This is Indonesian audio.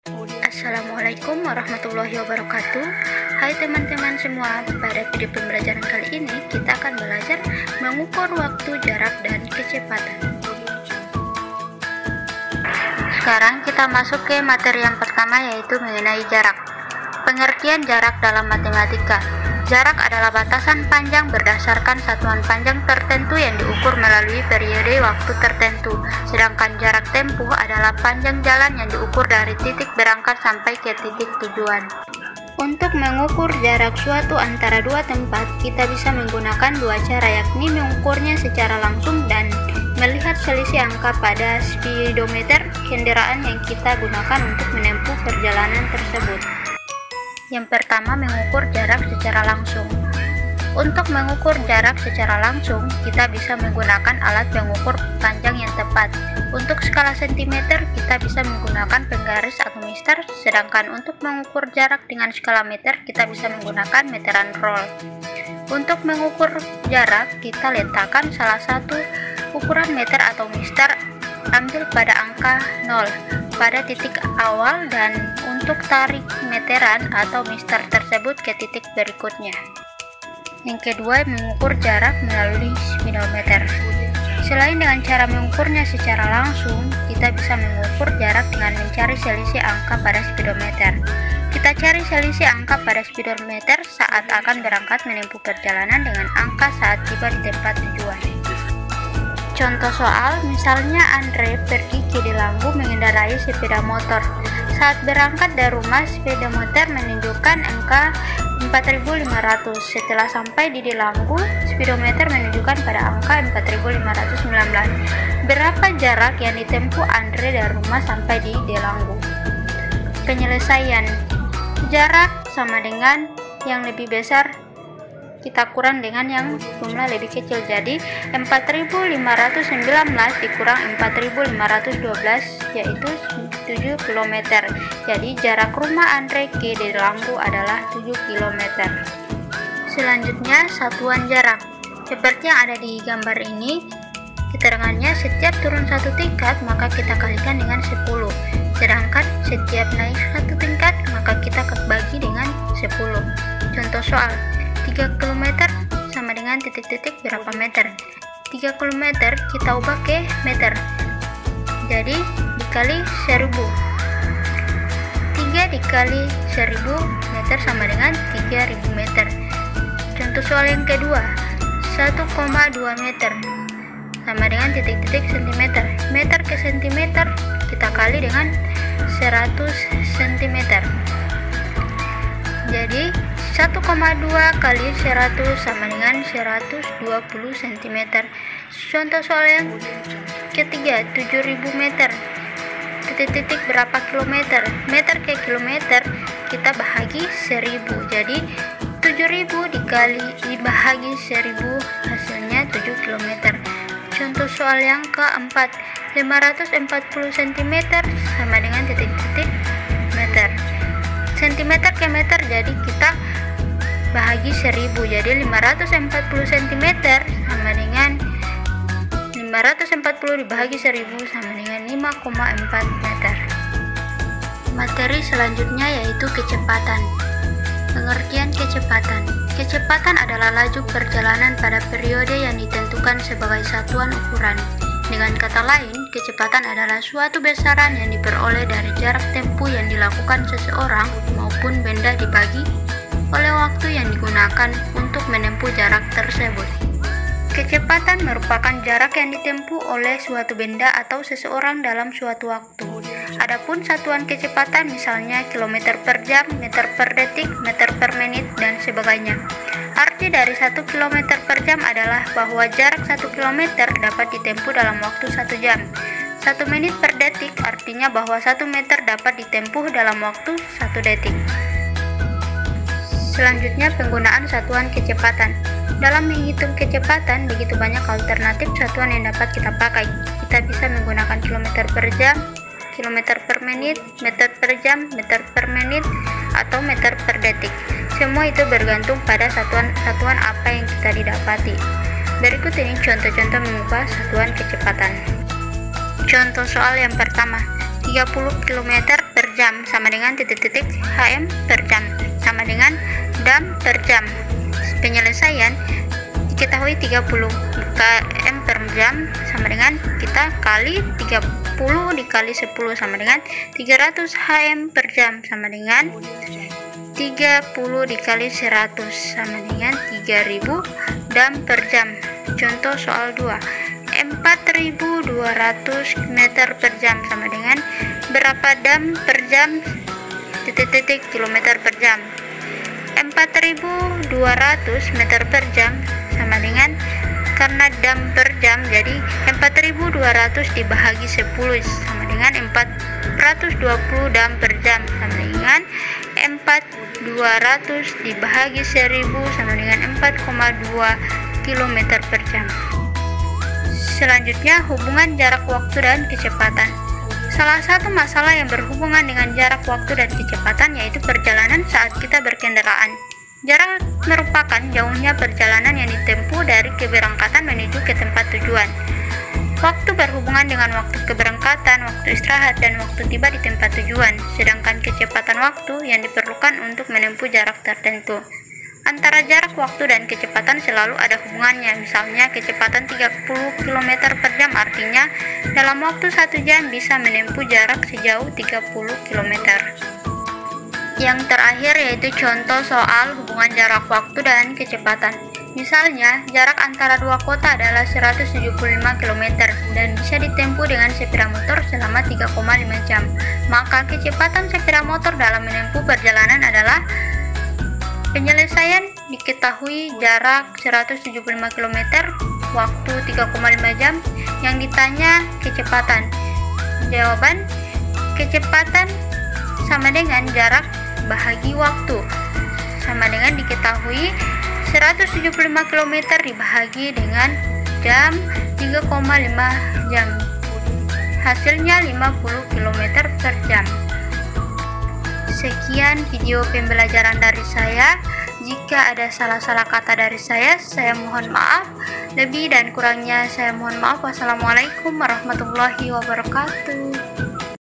Assalamualaikum warahmatullahi wabarakatuh. Hai teman-teman semua, pada video pembelajaran kali ini kita akan belajar mengukur waktu, jarak, dan kecepatan. Sekarang kita masuk ke materi yang pertama, yaitu mengenai jarak. Pengertian jarak dalam matematika. Jarak adalah batasan panjang berdasarkan satuan panjang tertentu yang diukur melalui periode waktu tertentu. Sedangkan jarak tempuh adalah panjang jalan yang diukur dari titik berangkat sampai ke titik tujuan. Untuk mengukur jarak suatu antara dua tempat, kita bisa menggunakan dua cara, yakni mengukurnya secara langsung dan melihat selisih angka pada speedometer kendaraan yang kita gunakan untuk menempuh perjalanan tersebut. Yang pertama, mengukur jarak secara langsung. Untuk mengukur jarak secara langsung, kita bisa menggunakan alat pengukur panjang yang tepat. Untuk skala sentimeter, kita bisa menggunakan penggaris atau mister, sedangkan untuk mengukur jarak dengan skala meter, kita bisa menggunakan meteran roll. Untuk mengukur jarak, kita letakkan salah satu ukuran meter atau mister, ambil pada angka 0 pada titik awal dan untuk tarik meteran atau mister tersebut ke titik berikutnya. Yang kedua, mengukur jarak melalui speedometer. Selain dengan cara mengukurnya secara langsung, kita bisa mengukur jarak dengan mencari selisih angka pada speedometer. Kita cari selisih angka pada speedometer saat akan berangkat menempuh perjalanan dengan angka saat tiba di tempat tujuan. Contoh soal, misalnya Andre pergi ke Delanggu mengendarai sepeda motor. Saat berangkat dari rumah, speedometer menunjukkan angka 4.500. Setelah sampai di Delanggu, speedometer menunjukkan pada angka 4.519. Berapa jarak yang ditempuh Andre dari rumah sampai di Delanggu? Penyelesaian. Jarak sama dengan yang lebih besar kita kurang dengan yang jumlah lebih kecil, jadi 4.519 dikurang 4.512 yaitu 7 km. Jadi jarak rumah Andre ke Delanggu adalah 7 km. Selanjutnya, satuan jarak. Seperti yang ada di gambar ini, keterangannya setiap turun satu tingkat maka kita kalikan dengan 10. Sedangkan setiap naik satu tingkat maka kita bagi dengan 10. Contoh soal, 3 km sama dengan titik-titik berapa meter. 3 km kita ubah ke meter, jadi dikali 1000. 3 dikali 1000 meter sama dengan 3000 meter. Contoh soal yang kedua, 1,2 meter sama dengan titik-titik sentimeter. Meter ke sentimeter kita kali dengan 100 cm, jadi 1,2 kali 100 sama dengan 120 cm. Contoh soal yang ketiga, 7000 meter. Titik-titik berapa kilometer? Meter ke kilometer kita bahagi 1000. Jadi 7000 dibahagi 1000 hasilnya 7 km. Contoh soal yang keempat, 540 cm sama dengan titik-titik meter. Centimeter ke meter, jadi kita bahagi 1000, jadi 540 cm sama dengan 540 dibahagi 1000 sama dengan 5,4 meter. Materi selanjutnya yaitu kecepatan. Pengertian kecepatan. Kecepatan adalah laju perjalanan pada periode yang ditentukan sebagai satuan ukuran. Dengan kata lain, kecepatan adalah suatu besaran yang diperoleh dari jarak tempuh yang dilakukan seseorang maupun benda dibagi oleh waktu yang digunakan untuk menempuh jarak tersebut. Kecepatan merupakan jarak yang ditempuh oleh suatu benda atau seseorang dalam suatu waktu. Adapun satuan kecepatan misalnya kilometer per jam, meter per detik, meter per menit, dan sebagainya. Arti dari 1 km per jam adalah bahwa jarak 1 km dapat ditempuh dalam waktu 1 jam. 1 menit per detik artinya bahwa 1 meter dapat ditempuh dalam waktu 1 detik. Selanjutnya, penggunaan satuan kecepatan. Dalam menghitung kecepatan, begitu banyak alternatif satuan yang dapat kita pakai. Kita bisa menggunakan kilometer per jam, kilometer per menit, meter per jam, meter per menit, atau meter per detik. Semua itu bergantung pada satuan apa yang kita didapati. Berikut ini contoh-contoh mengubah satuan kecepatan. Contoh soal yang pertama, 30 km per jam sama dengan titik-titik HM per jam sama dengan dam per jam. Penyelesaian diketahui 30 km per jam sama dengan kita kali 30 dikali 10 sama dengan 300 HM per jam sama dengan 30 dikali 100 sama dengan 3000 dam per jam. Contoh soal 2, 4200 meter per jam sama dengan berapa dam per jam titik-titik kilometer per jam. 4200 meter per jam sama dengan, karena dam per jam jadi 4200 dibahagi 10 sama dengan 420 dam per jam sama dengan 4200 dibahagi 1000 sama dengan 4,2 km per jam. Selanjutnya, hubungan jarak waktu dan kecepatan. Salah satu masalah yang berhubungan dengan jarak waktu dan kecepatan yaitu perjalanan saat kita berkendaraan. Jarak merupakan jauhnya perjalanan yang ditempuh dari keberangkatan menuju ke tempat tujuan. Waktu berhubungan dengan waktu keberangkatan, waktu istirahat, dan waktu tiba di tempat tujuan, sedangkan kecepatan waktu yang diperlukan untuk menempuh jarak tertentu. Antara jarak waktu dan kecepatan selalu ada hubungannya. Misalnya, kecepatan 30 km per jam artinya dalam waktu 1 jam bisa menempuh jarak sejauh 30 km. Yang terakhir yaitu contoh soal hubungan jarak waktu dan kecepatan. Misalnya, jarak antara dua kota adalah 175 km dan bisa ditempuh dengan sepeda motor selama 3,5 jam. Maka kecepatan sepeda motor dalam menempuh perjalanan adalah penyelesaian diketahui jarak 175 km, waktu 3,5 jam, yang ditanya kecepatan. Jawaban, kecepatan sama dengan jarak bahagi waktu, sama dengan diketahui 175 km dibahagi dengan jam 3,5 jam. Hasilnya 50 km per jam. Sekian video pembelajaran dari saya. Jika ada salah-salah kata dari saya mohon maaf. Lebih dan kurangnya saya mohon maaf. Wassalamualaikum warahmatullahi wabarakatuh.